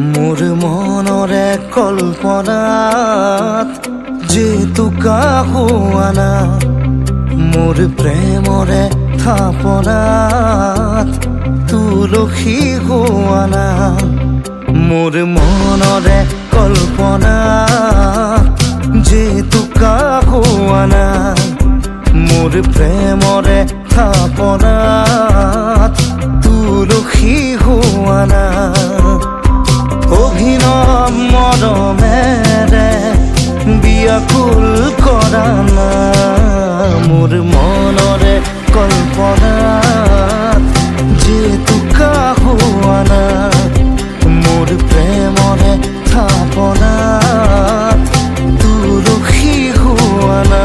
মোৰ মনৰে কল্পনাত যেতুকা হোৱানা মোৰ প্ৰেমৰে থাপনাত তুলসী হোৱানা মোৰ মনৰে কল্পনাত যেতুকা হোৱানা মোৰ প্ৰেমৰে থাপনাত তুলসী হোৱানা অভিনৱ মৰমেৰে বিয়াকুল কৰা না মোৰ মনৰে কল্পনাত যেতুকা হোৱানা মোৰ প্ৰেমৰে থাপনাত তুলসী হোৱানা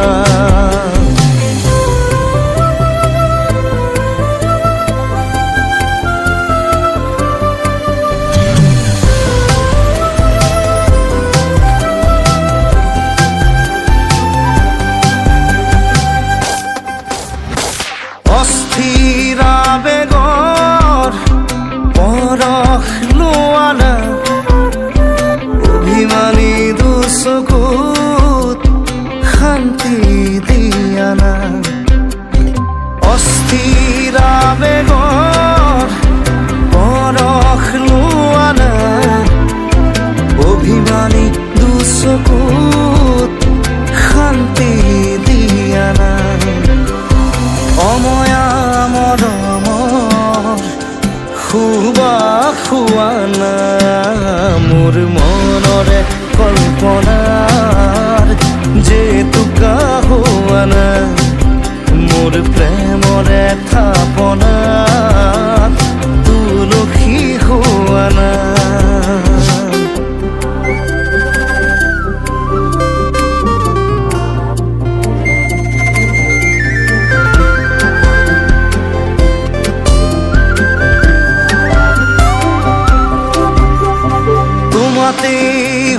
অস্থিৰা বেগৰ পৰশ লোৱানা অভিমানী দুচকুত শান্তি দিয়ানা অস্থিৰা বেগৰ পৰশ লোৱানা অভিমানী দুচকুত শান্তি দিয়ানা অময়া মৰমৰ সুবাস হোৱানা মোৰ মনৰে কল্পনাৰ যেতুকা হোৱানা মোৰ প্ৰেমৰে থাপনাত তুলসী হোৱানা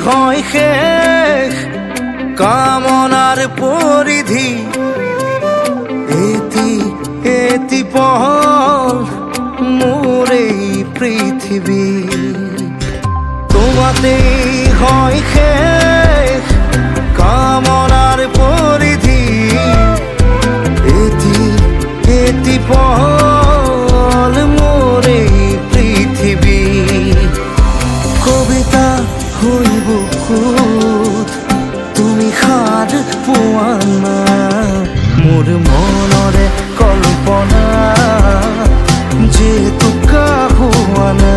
হয় শেষ কামনার পরিধি এতি পহল মোর এই পৃথিবী তোমাতেই হয় শেষ কামনার পরিধি এতি পহল মোর এই পৃথিবী কবিতা হইব খুদ তুমি খাদ পোৱানা মোৰ মনৰে কল্পনা যেতুকা হোৱানা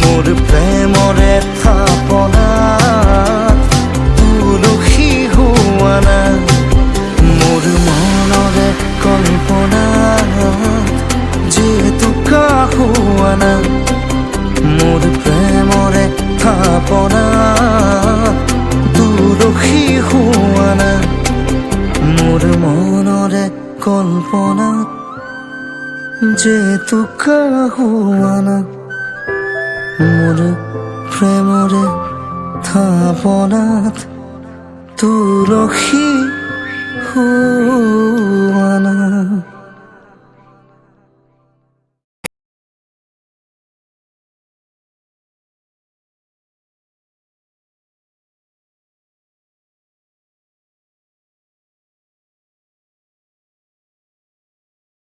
মোৰ প্ৰেমৰে থাপনাত তুলসী হোৱানা মোৰ মনৰে কল্পনা যেতুকা হোৱানা মোৰ প্ৰেমৰে থাপনাত তুলসী হোৱানা মোৰ মনৰে কল্পনাত যেতুকা হোৱানা মোৰ প্ৰেমৰে থাপনাত তুলসী হোৱানা।